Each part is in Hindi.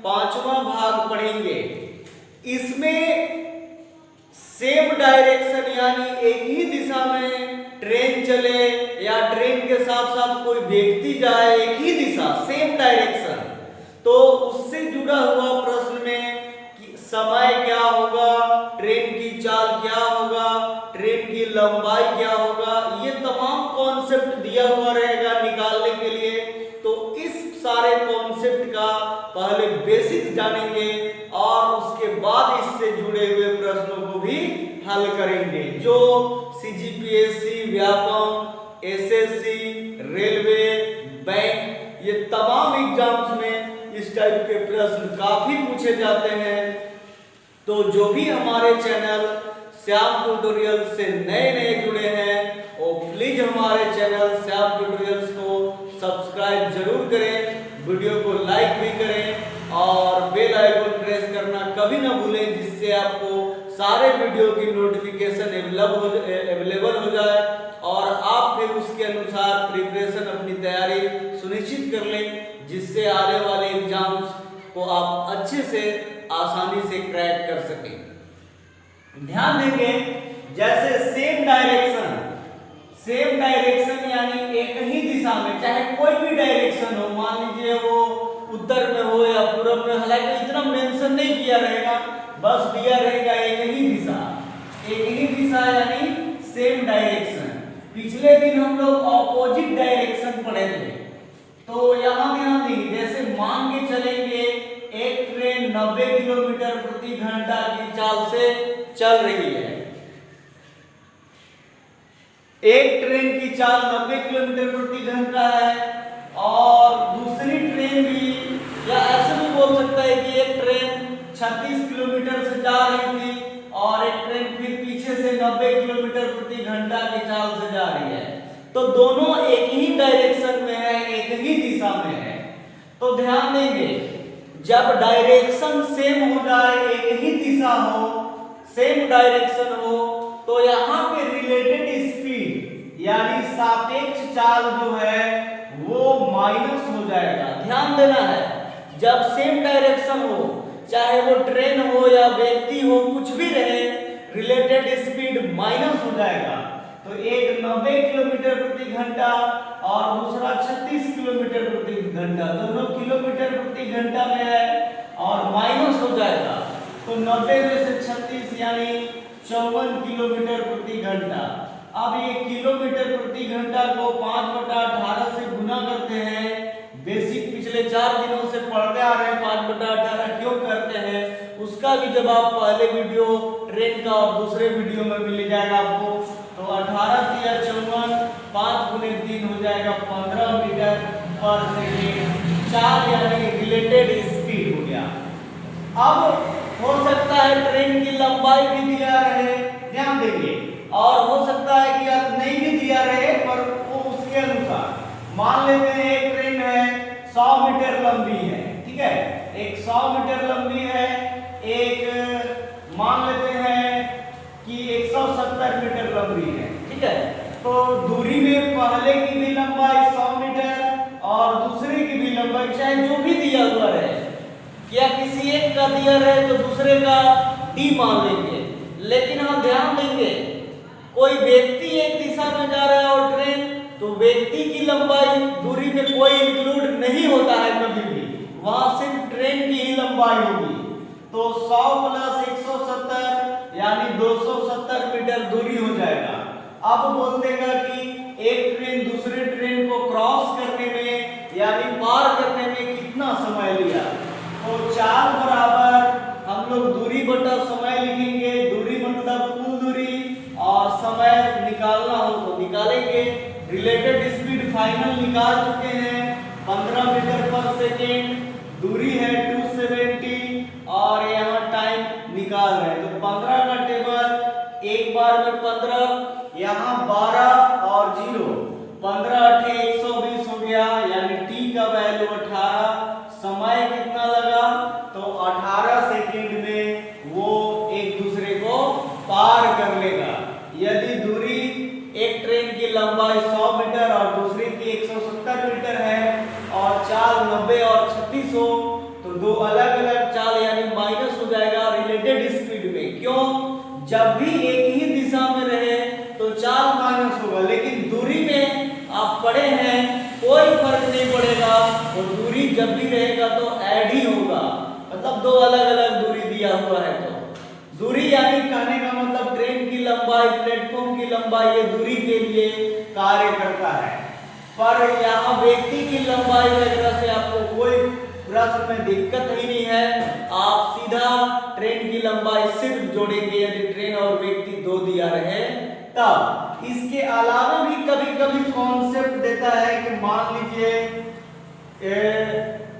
पांचवा भाग पढ़ेंगे। इसमें सेम डायरेक्शन यानी एक ही दिशा में ट्रेन चले या ट्रेन के साथ साथ कोई व्यक्ति जाए, एक ही दिशा सेम डायरेक्शन, तो उससे जुड़ा हुआ प्रश्न में कि समय क्या होगा, ट्रेन की चाल क्या होगा, ट्रेन की लंबाई क्या होगा, ये तमाम कॉन्सेप्ट दिया हुआ रहेगा निकालने के लिए। तो इस सारे कॉन्सेप्ट का पहले बेसिक जानेंगे और उसके बाद इससे जुड़े हुए प्रश्नों को भी हल करेंगे, जो CGPSC, Vyapam, SSC, railway, bank, ये तमाम एग्जाम्स में इस टाइप के प्रश्न काफी पूछे जाते हैं। तो जो भी हमारे चैनल श्याम ट्यूटोरियल से नए जुड़े हैं वो प्लीज हमारे चैनल श्याम ट्यूटोरियल्स को सब्सक्राइब जरूर करें, वीडियो को लाइक भी करें और बेल आइकन प्रेस करना कभी ना भूलें, जिससे आपको सारे वीडियो की नोटिफिकेशन अवेलेबल हो जाए और आप फिर उसके अनुसार प्रिपरेशन अपनी तैयारी सुनिश्चित कर लें, जिससे आने वाले एग्जाम्स को आप अच्छे से आसानी से क्रैक कर सकें। ध्यान देंगे, जैसे सेम डायरेक्शन यानी एक ही दिशा में, चाहे कोई भी डायरेक्शन हो, मान लीजिए वो उत्तर में हो या पूरब में, हालांकि इतना मेंशन नहीं किया रहेगा, बस दिया रहेगा एक ही दिशा यानी सेम डायरेक्शन। पिछले दिन हम लोग ऑपोजिट डायरेक्शन पढ़े थे, तो यहाँ ध्यान देंगे, जैसे मान के चलेंगे एक ट्रेन 90 किलोमीटर प्रति घंटा की चाल से चल रही है, एक ट्रेन की चाल 90 किलोमीटर प्रति घंटा है और दूसरी ट्रेन भी, या ऐसे भी बोल सकता है कि एक ट्रेन 36 किलोमीटर से जा रही थी और एक ट्रेन फिर पीछे से 90 किलोमीटर प्रति घंटा की चाल से जा रही है, तो दोनों एक ही डायरेक्शन में है, एक ही दिशा में है। तो ध्यान देंगे, जब डायरेक्शन सेम हो जाए, एक ही दिशा हो, सेम डायरेक्शन हो, तो यहाँ पे रिलेटेड स्पीड यानी सापेक्ष चाल जो है वो माइनस हो जाएगा। ध्यान देना है, जब सेम डायरेक्शन हो, चाहे वो ट्रेन हो या व्यक्ति हो, कुछ भी रहे, रिलेटेड स्पीड माइनस हो जाएगा। तो एक 90 किलोमीटर प्रति घंटा और दूसरा 36 किलोमीटर प्रति घंटा, दोनों किलोमीटर प्रति घंटा में है और माइनस हो जाएगा। तो 90 में से 36 यानी 54 किलोमीटर प्रति घंटा। अब ये किलोमीटर प्रति घंटा को 5/18 से गुना करते हैं। बेसिक पिछले 4 दिनों से पढ़ते आ रहे हैं, 5/18 क्यों करते हैं उसका भी जवाब पहले वीडियो ट्रेन का और दूसरे वीडियो में मिल जाएगा आपको। तो 18 × 54, 5 × 3 हो जाएगा 15 मीटर पर सेकेंड। 4 यानी रिलेटेड स्पीड हो गया। अब हो सकता है ट्रेन की लंबाई भी दिया रहे, ध्यान देंगे, और हो सकता है कि आप नहीं भी दिया रहे, पर वो उसके अनुसार। मान लेते हैं एक ट्रेन है 100 मीटर लंबी है, ठीक है, एक 100 मीटर लंबी है, एक मान लेते हैं कि 170 मीटर लंबी है, ठीक है। तो दूरी में पहले की भी लंबाई 100 मीटर और दूसरे की भी लंबाई, चाहे जो भी दिया हुआ रहे, या किसी एक का दिया रहे तो दूसरे का डी मान लेंगे। लेकिन हम ध्यान देंगे, कोई व्यक्ति एक दिशा में जा रहा है और ट्रेन, तो व्यक्ति की लंबाई दूरी में कोई इंक्लूड नहीं होता है कभी भी, वहां सिर्फ ट्रेन की ही लंबाई होगी। तो 100 + 170 यानी 270 मीटर दूरी हो जाएगा। अब बोल देगा कि एक ट्रेन दूसरे ट्रेन को क्रॉस करने में यानी पार करने में कितना समय लिया, तो 4 बराबर हम लोग दूरी बटा समय लिखेंगे। दूरी मतलब कुल दूरी और समय निकालना हो तो निकालेंगे। रिलेटेड स्पीड फाइनल निकाल चुके हैं, 15 मीटर पर सेकेंड, दूरी है 270 और यहाँ टाइम निकाल रहे हैं। तो 15 का टेबल एक बार में 15, यहाँ 12 और 0, 15 × 8 = 120 हो गया, यानी t का वैल्यू 18। समय कितना लगा, तो 18 सेकंड में वो एक दूसरे को पार कर लेगा। यदि दूरी एक ट्रेन की लंबाई 100 मीटर और दूसरे की 170 मीटर है और चाल 90 और 36 हो, तो दो अलग फर्क नहीं पड़ेगा, और दूरी जब भी रहेगा तो ऐड ही होगा, मतलब दो अलग अलग दूरी दिया हुआ है। तो दूरी यानी कहने का मतलब ट्रेन की लंबाई, प्लेटफॉर्म की लंबाई, ये दूरी के लिए कार्य करता है। पर यहाँ व्यक्ति की लंबाई वगैरह से आपको कोई प्रश्न में दिक्कत ही नहीं है, आप सीधा ट्रेन की लंबाई सिर्फ जोड़ेंगे यदि ट्रेन और व्यक्ति दो दिया रहे तब। इसके अलावा भी कभी कभी कॉन्सेप्ट देता है कि मान लीजिए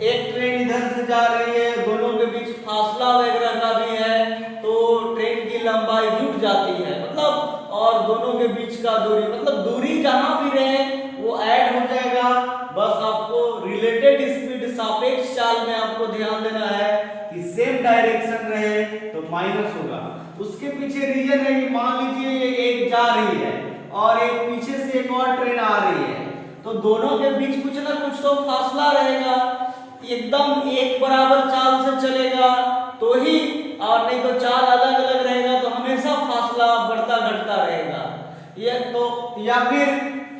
एक ट्रेन इधर से जा रही है, दोनों के बीच फासला वगैरह का भी है, तो ट्रेन की लंबाई जुट जाती है, मतलब और दोनों के बीच का दूरी, मतलब दूरी जहां भी रहे वो ऐड हो जाएगा। बस आपको रिलेटेड स्पीड सापेक्ष चाल में आपको ध्यान देना है कि सेम डायरेक्शन रहे तो माइनस होगा। उसके पीछे रीजन है कि मान लीजिए ये एक जा रही है और एक पीछे से एक और ट्रेन आ रही है, तो दोनों के बीच कुछ ना कुछ तो फासला रहेगा, एकदम एक बराबर चाल से चलेगा तो ही, और नहीं तो चाल अलग अलग रहेगा तो हमेशा फासला बढ़ता घटता रहेगा। ये तो या फिर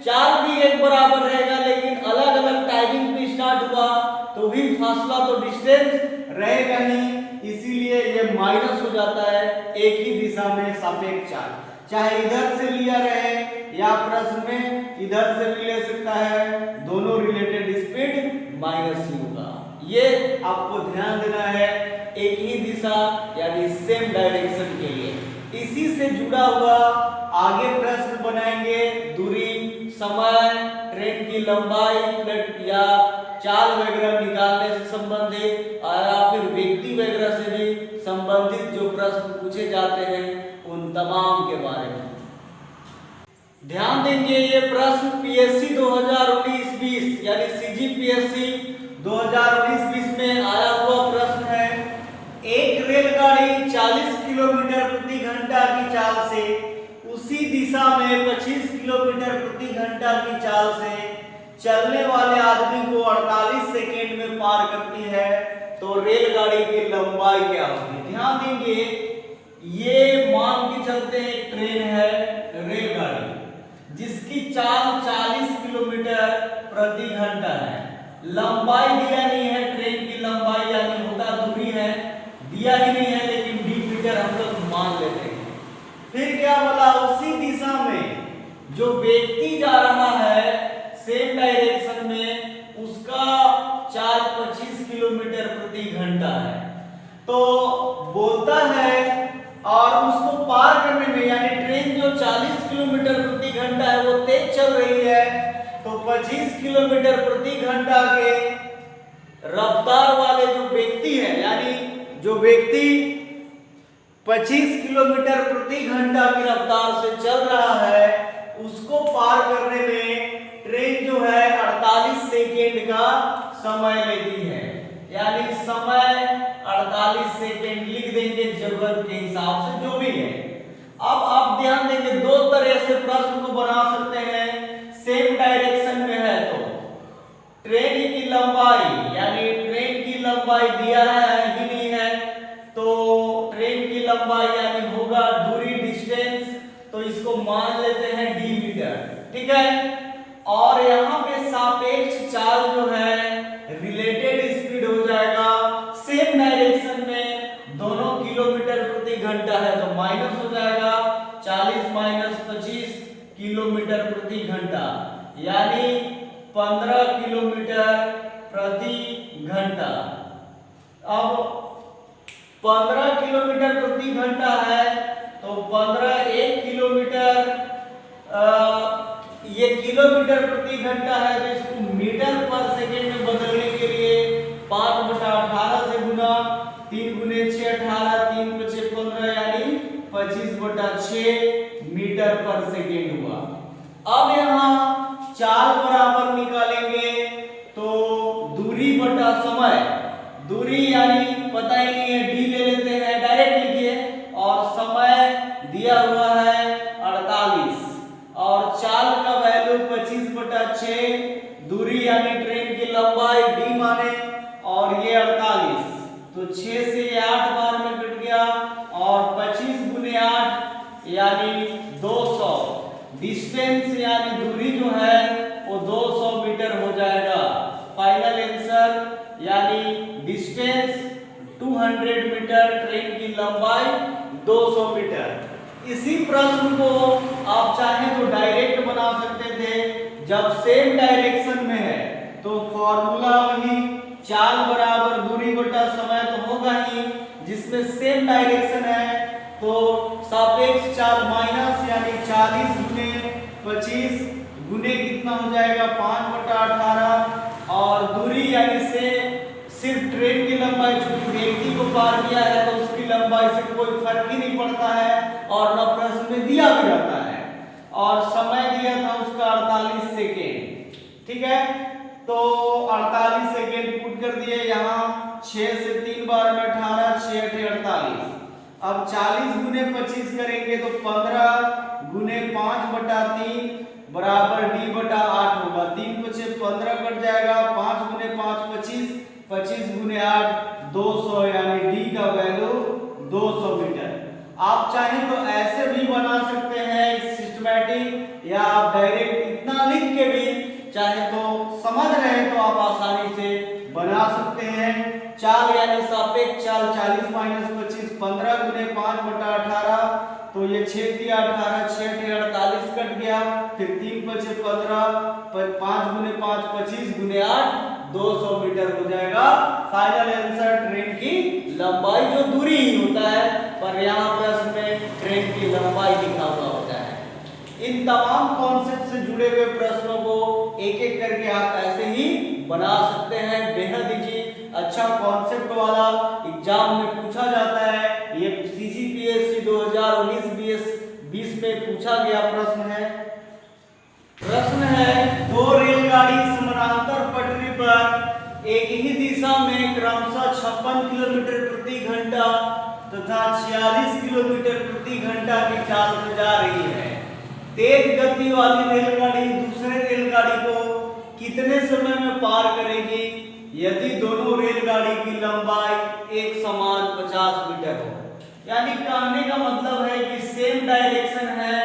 चाल भी एक बराबर रहेगा लेकिन अलग अलग टाइमिंग पे स्टार्ट हुआ तो भी फासला तो डिस्टेंस रहेगा ही, इसीलिए ये माइनस हो जाता है एक ही दिशा में सापेक्ष चाल, चाहे इधर से लिया रहे या प्रश्न में इधर से भी ले सकता है, दोनों रिलेटेड स्पीड माइनस ही होगा। ये आपको ध्यान देना है एक ही दिशा यानी सेम डायरेक्शन के लिए। इसी से जुड़ा हुआ आगे प्रश्न बनाएंगे, दूरी, समय, ट्रेन की लंबाई, प्लेट या चाल वगैरह निकालने से संबंधित या फिर व्यक्ति वगैरह से भी संबंधित जो प्रश्न पूछे जाते हैं उन तमाम के बारे में ध्यान देंगे। ये प्रश्न पीएससी 2019-20 यानी सीजीपीएससी 2019-20 में आया हुआ प्रश्न है। एक रेलगाड़ी 40 किलोमीटर प्रति घंटा की चाल से उसी दिशा में 25 किलोमीटर प्रति घंटा की चाल से चलने वाले आदमी को 48 सेकेंड में पार करती है, तो रेलगाड़ी की लंबाई क्या होगी? ध्यान देंगे, ये मान के चलते हैं एक ट्रेन है रेलगाड़ी जिसकी चाल 40 किलोमीटर प्रति घंटा है, लंबाई दिया नहीं है, ट्रेन की लंबाई यानी होता दूरी है दिया ही नहीं है, लेकिन डी मीटर हम लोग मान लेते हैं। फिर क्या बोला, उसी दिशा में जो व्यक्ति जा रहा है सेम डायरेक्शन में उसका चाल 25 किलोमीटर प्रति घंटा है, तो बोलता है और उसको पार करने में यानी ट्रेन जो 40 किलोमीटर प्रति घंटा है वो तेज चल रही है, तो 25 किलोमीटर प्रति घंटा के रफ्तार वाले जो व्यक्ति है यानी जो व्यक्ति 25 किलोमीटर प्रति घंटा की रफ्तार से चल रहा है उसको पार करने में ट्रेन जो है 48 सेकेंड का समय लेती है, यानी समय 48 सेकेंड लिख देंगे जरूरत के हिसाब से जो भी है। अब आप ध्यान देंगे दो तरह से प्रश्न को बना सकते हैं, सेम डायरेक्शन में है तो ट्रेन की लंबाई यानी ट्रेन की लंबाई दिया है ही नहीं है, तो ट्रेन की लंबाई यानी होगा दूरी डिस्टेंस, तो इसको मान लेते हैं डी मीटर, ठीक है। और यहाँ पे सापेक्ष चाल जो है रिलेटेड स्पीड हो जाएगा, सेम डायरेक्शन में दोनों किलोमीटर प्रति घंटा है तो माइनस हो जाएगा 40 माइनस 25 किलोमीटर प्रति घंटा यानी 15 किलोमीटर प्रति घंटा। अब 15 किलोमीटर प्रति घंटा है तो 15 1 किलोमीटर, ये किलोमीटर प्रति घंटा है तो इसको मीटर पर सेकेंड में बदलने के लिए 5/18 से गुना, 3 गुने 6 18, 3 × 6 15 यानी 25/6 मीटर पर सेकेंड हुआ। अब यहाँ चाल बराबर निकालेंगे तो दूरी बटा समय, दूरी यानी पता ही नहीं है डी ले लेते हैं डायरेक्ट लिखिए, और समय दिया हुआ है 48 और चाल का वैल्यू 25/6, दूरी यानी ट्रेन की लंबाई डी माने और ये 48, तो 6 से 8 बार में कट गया और 25 × 8 यानी 200, डिस्टेंस यानी दूरी जो है वो 200 मीटर हो जाएगा। डिस्टेंस 200 मीटर, ट्रेन की लंबाई 200 मीटर। इसी प्रश्न को आप चाहें तो डायरेक्ट बना सकते थे। जब सेम डायरेक्शन में है तो फॉर्मूला वही, चाल बराबर दूरी बटा समय तो होगा ही। जिसमें सेम डायरेक्शन है तो सापेक्ष चाल माइनस यानी 40 गुने 25 गुने कितना हो जाएगा 5/18, और दूरी यानी से सिर्फ ट्रेन की लंबाई, चूंकि व्यक्ति को पार किया है तो उसकी लंबाई से कोई फर्क ही नहीं पड़ता है और न प्रश्न में दिया भी जाता है, और समय दिया था उसका 48 सेकेंड। ठीक है, तो 48 सेकेंड पुट कर दिए यहाँ, 6 से 3 बार में 18, 6 8 48। अब 40 गुने 25 करेंगे तो 15 गुने 5/3 बराबर d बटा 8 होगा। 3 5 15 कट जाएगा, 5 गुने 5 25, 25 गुने 8 200, यानी d का वैल्यू 200 मीटर। आप चाहें तो ऐसे भी बना सकते हैं सिस्टमैटिक, या आप डायरेक्ट इतना लिख के भी चाहे तो समझ रहे हैं तो आप आसानी से बना सकते हैं। चाल यानी सापेक्ष चाल 40 माइनस 25 15 गुने 5/18, तो ये 6 दिया 18, 6 48 कट गया, फिर 3 5 15, 5 गुने 5 25 गुने 8 200 मीटर हो जाएगा। फाइनल आंसर ट्रेन की लंबाई, जो दूरी ही होता है, पर यहाँ प्रश्न में ट्रेन की लंबाई लिखा हुआ होता है। इन तमाम कॉन्सेप्ट से जुड़े हुए प्रश्नों को एक एक करके आप ऐसे ही बना सकते हैं। बेहद ही अच्छा कॉन्सेप्ट वाला एग्जाम में पूछा जाता है। ये CGPSC 2019-20 में पूछा गया प्रश्न है। प्रश्न है, दो रेलगाड़ी समानांतर पटरी पर एक ही दिशा में क्रमशः 56 किलोमीटर प्रति घंटा तथा 46 किलोमीटर प्रति घंटा की चाल से जा रही है। तेज गति वाली रेलगाड़ी दूसरे रेलगाड़ी को कितने समय में पार करेगी यदि दोनों रेलगाड़ी की लंबाई एक समान 50 मीटर हो? यानी कहने का मतलब है कि सेम डायरेक्शन है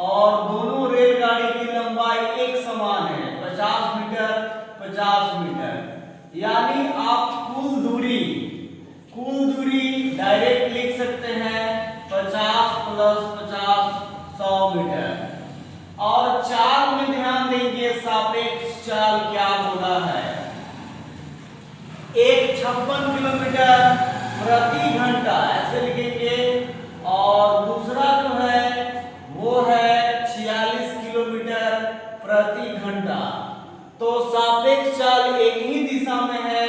और दोनों रेलगाड़ी की लंबाई एक समान है, 50 मीटर 50 मीटर। यानी आप कुल दूरी डायरेक्ट लिख सकते हैं 50 + 50 100 मीटर। और चाल में ध्यान देंगे, सापेक्ष चाल क्या होना है, एक 56 किलोमीटर प्रति घंटा ऐसे लिखेंगे, और दूसरा जो है वो है 46 किलोमीटर प्रति घंटा। तो सापेक्ष चाल एक ही दिशा में है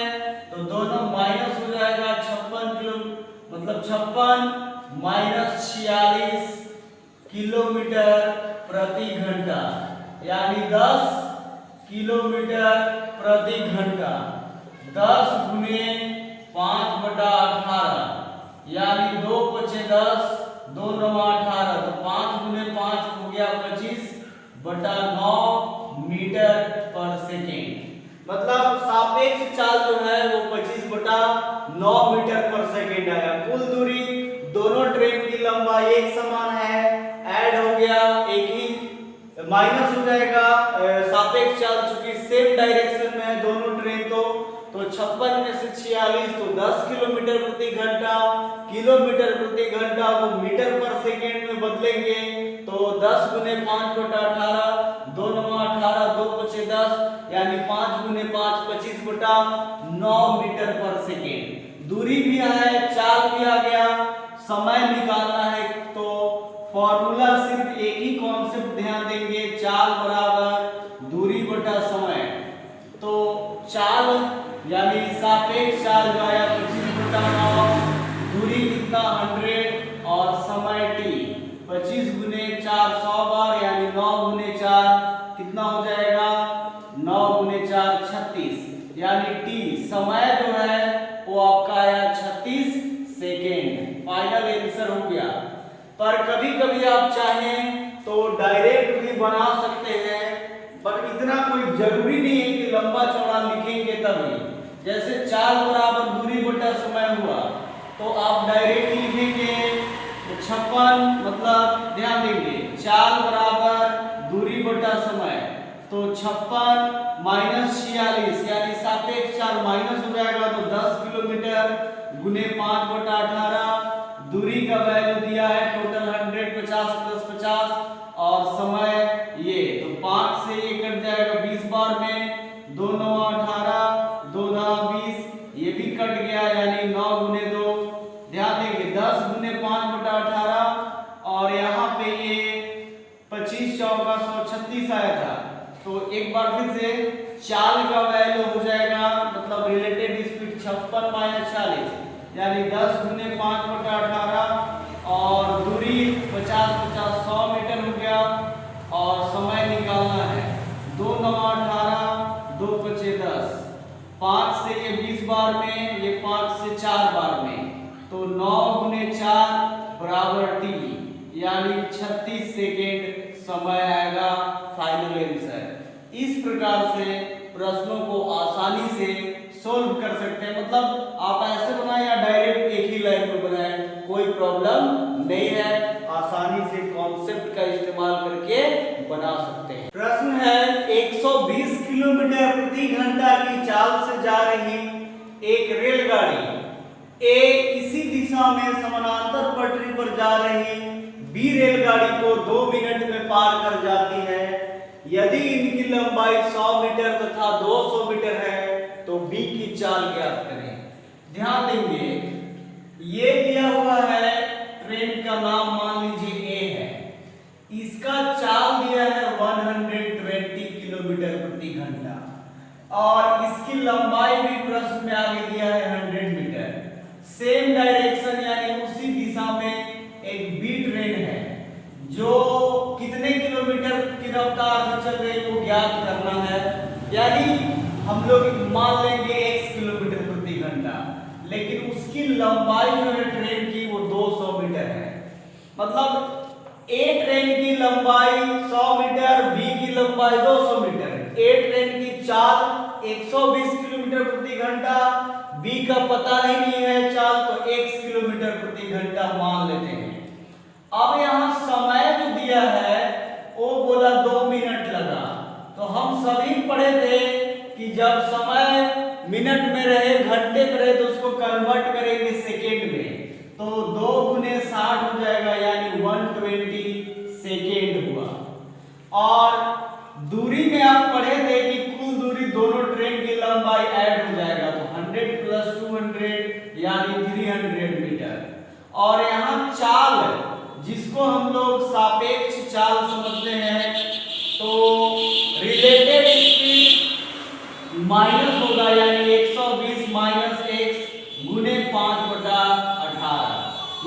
तो दोनों माइनस हो जाएगा, 56 माइनस 46 किलोमीटर प्रति घंटा, यानी 10 किलोमीटर प्रति घंटा। 10 गुने 5/18, यानी 2 × 10 2 × 9 18, तो 5 गुने 5 हो गया 25/9 मीटर पर सेकेंड। मतलब सापेक्ष चाल जो है वो 25/9 मीटर पर सेकेंड आया। कुल दूरी दोनों ट्रेन की लंबाई एक समान है, ऐड हो गया, एक ही माइनस हो जाएगा। सापेक्ष चाल चूंकि सेम डायरेक्शन में है दोनों ट्रेन, तो 56 में से 46 तो 10 किलोमीटर प्रति घंटा, किलोमीटर प्रति घंटा को मीटर पर सेकेंड में बदलेंगे तो 10 गुने 5/18, 2 × 9 18, 2 × 10, यानी 5 गुने 5 25/9 मीटर पर सेकेंड। दूरी भी है, चाल भी आ गया, समय निकालना है तो फॉर्मूला सिर्फ एक ही कॉन्सेप्ट ध्यान देंगे, चाल बराबर दूरी बटा समय। तो चाल यानी सापेक्ष चाल जो आया 25/9, दूरी कितना 100 और समय t 25 गुने 4 100 बार, यानी 9 गुने 4 कितना हो जाएगा, 9 गुने 4 36, यानी t समय जो है वो आपका आया 36 सेकेंड। फाइनल आंसर हो गया। पर कभी कभी आप चाहें तो डायरेक्ट भी बना सकते हैं, पर इतना कोई जरूरी नहीं है कि लंबा चौड़ा लिखेंगे तभी। जैसे चाल बराबर दूरी बटा समय हुआ तो आप डायरेक्ट लिखेंगे 56, मतलब ध्यान देंगे चाल बराबर दूरी बटा समय, तो 56 माइनस 46, यानी सापेक्ष चाल माइनस हो जाएगा तो 10 किलो गुने 5/18। दूरी का वैल्यू दिया है टोटल 100, 50 + 50 और समय ये, तो 5 से ये कट जाएगा 20 बार में, 2 × 9 = 18, 2 × 10 = 20, ये भी कट गया यानी 9 × 2। ध्यान देंगे 10 × 5/18 और यहाँ पे ये 25 चौका 136 आया था। तो एक बार फिर से चाल का वैल्यू हो जाएगा, मतलब रिलेटेड स्पीड 56 - 40 यानी 10 × 5/18 और दूरी 50 × 50 100 मीटर हो गया और समय निकालना है 2 × 9 = 18, 2 × 5 = 10, 5 से ये 20 बार में, ये 5 से 4 बार में, तो 9 × 4 = t यानी 36 सेकेंड समय आएगा फाइनल आंसर। इस प्रकार से प्रश्नों को आसानी से सोल्व कर सकते हैं, मतलब आप ऐसे बनाएं या डायरेक्ट एक ही लाइन में बनाएं, कोई प्रॉब्लम नहीं है, आसानी से कॉन्सेप्ट का इस्तेमाल करके बना सकते हैं। प्रश्न है 120 किलोमीटर प्रति घंटा की चाल से जा रही एक रेलगाड़ी ए इसी दिशा में समानांतर पटरी पर जा रही बी रेलगाड़ी को 2 मिनट में पार कर जाती है। यदि इनकी लंबाई 100 मीटर तथा 200 मीटर है तो बी की चाल ज्ञात करें। ध्यान देंगे ये दिया हुआ है, ट्रेन का नाम मान लीजिए ए है, इसका चाल दिया है 120 किलोमीटर प्रति घंटा और इसकी लंबाई भी प्रश्न में आगे दिया है 100 मीटर। सेम डायरेक्शन यानी उसी दिशा में एक बी ट्रेन है जो कितने किलोमीटर की रफ्तार से चल रही है वो ज्ञात करना है, यानी हम लोग मान लेंगे 1 किलोमीटर प्रति घंटा, लेकिन उसकी लंबाई जो है ट्रेन की वो 200 मीटर है। मतलब ए ट्रेन की लंबाई 100 मीटर, बी की लंबाई 200 मीटर। ए ट्रेन की चाल 120 किलोमीटर प्रति घंटा, बी का पता नहीं है चाल, तो 1 किलोमीटर प्रति घंटा मान लेते हैं। अब यहाँ समय जो दिया है वो बोला 2 मिनट लगा, तो हम सभी पढ़े थे कि जब समय मिनट में रहे, घंटे में रहे तो उसको कन्वर्ट करेंगे सेकेंड में, तो 2 × 60 हो जाएगा यानी 120 सेकेंड हुआ। और दूरी में आप पढ़े थे कि कुल दूरी दोनों ट्रेन की लंबाई ऐड हो जाएगा, तो 100 + 200 यानी 300 मीटर। और यहाँ चाल जिसको हम लोग सापेक्ष चाल समझते हैं, तो रिलेटेड स्पीड माइनस होगा यानी 120 - x गुने 5/18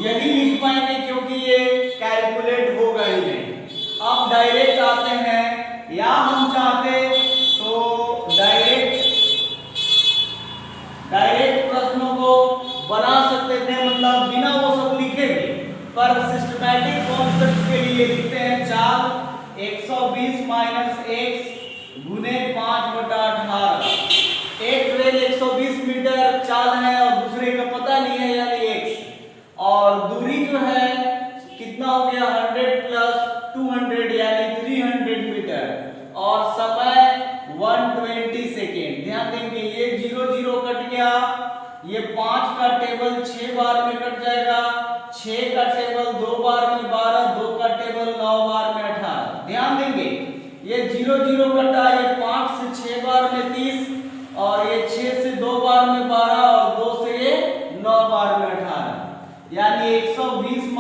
यही लिख पाएंगे क्योंकि ये कैलकुलेट होगा ही नहीं। अब डायरेक्ट आते हैं, या हम चाहते तो डायरेक्ट प्रश्नों को बना सकते थे, मतलब बिना वो सब लिखे भी, पर सिस्टमैटिक कॉन्सेप्ट के लिए लिखते हैं चाल 120 - x गुने 5/18। एक ट्रेन 120 मीटर चाल है और दूसरे का पता नहीं है यानी x, और दूरी जो है कितना हो गया 100 + 200 यानी 300 मीटर और समय 120 सेकेंड। ध्यान देंगे ये 0 0 कट गया, ये 5 का टेबल 6 बार में कट जाएगा, 6 का टेबल 2 बार में 12, 2 का टेबल 9 बार में 18। ध्यान देंगे ये 0 0 कटा, ये 5 से 6 बार में 30 और ये 6 से 2 बार में 12 और 2 से ये 9 बार में 18, यानी 120 -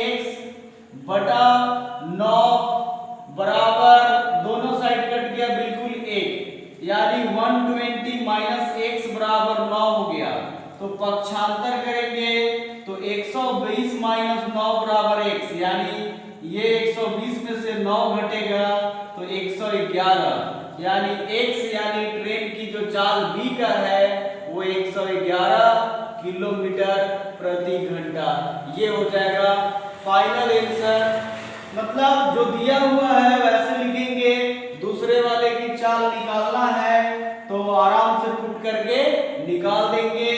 x बटा 9 बराबर दोनों साइड कट गया बिल्कुल 1, यानी 120 - x बराबर 9 हो गया। तो पक्षांतर करेंगे तो 120 - 9 बराबर x, यानी ये 120 में से 9 घटेगा तो 111, यानी x यानी ट्रेन की जो चाल b का है वो 111 किलोमीटर प्रति घंटा। ये हो जाएगा फाइनल आंसर। मतलब जो दिया हुआ है वैसे लिखेंगे, दूसरे वाले की चाल निकालना है तो आराम से पुट करके निकाल देंगे।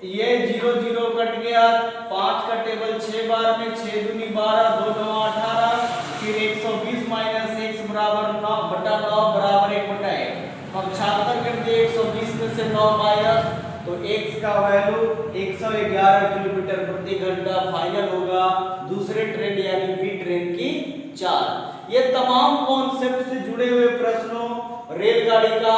ये 0 0 कट गया, 5 का टेबल 6 बार में, 6 दूनी 12, 2 9 18, फिर 120 - x बराबर 9 बटा 9 बराबर 1/1। पक्षांतर कर दिए 120 में से 9 माइनस तो x का वैल्यू 111 किलोमीटर प्रति घंटा फाइनल होगा दूसरे ट्रेन यानी बी ट्रेन की चाल। ये तमाम कॉन्सेप्ट से जुड़े हुए प्रश्नों रेलगाड़ी का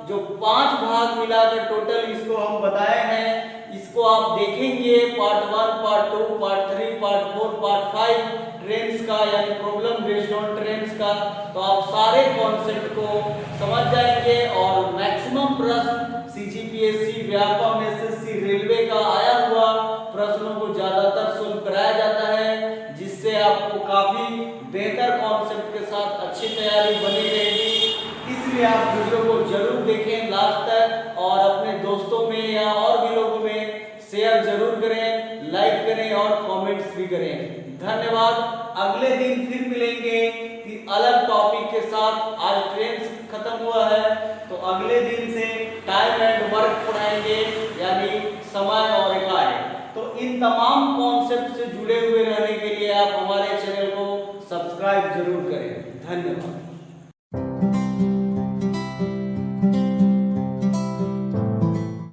जो 5 भाग मिलाकर टोटल इसको हम बताए हैं, इसको आप देखेंगे part 1, part 2, part 3, part 4, part 5 trains का यानी प्रॉब्लम बेस्ड ऑन ट्रेन्स का, तो आप सारे कॉन्सेप्ट को समझ जाएंगे और मैक्सिमम प्रश्न सीजीपीएससी, व्यापम, एसएससी, रेलवे का आया हुआ प्रश्नों को ज्यादातर सोल्व कराया जाता है, जिससे आपको काफी बेहतर कॉन्सेप्ट के साथ अच्छी तैयारी बनी रहेगी। इसलिए आप वीडियो को जरूर देखें लास्ट तक और अपने दोस्तों में या और भी लोगों में शेयर जरूर करें, लाइक करें और कमेंट्स भी करें। धन्यवाद। अगले दिन फिर मिलेंगे कि अलग टॉपिक के साथ। आज ट्रेन खत्म हुआ है तो अगले दिन से टाइम एंड वर्क पढ़ाएंगे यानी समय और इकाई। तो इन तमाम कॉन्सेप्ट से जुड़े हुए रहने के लिए आप हमारे चैनल को सब्सक्राइब जरूर करें। धन्यवाद।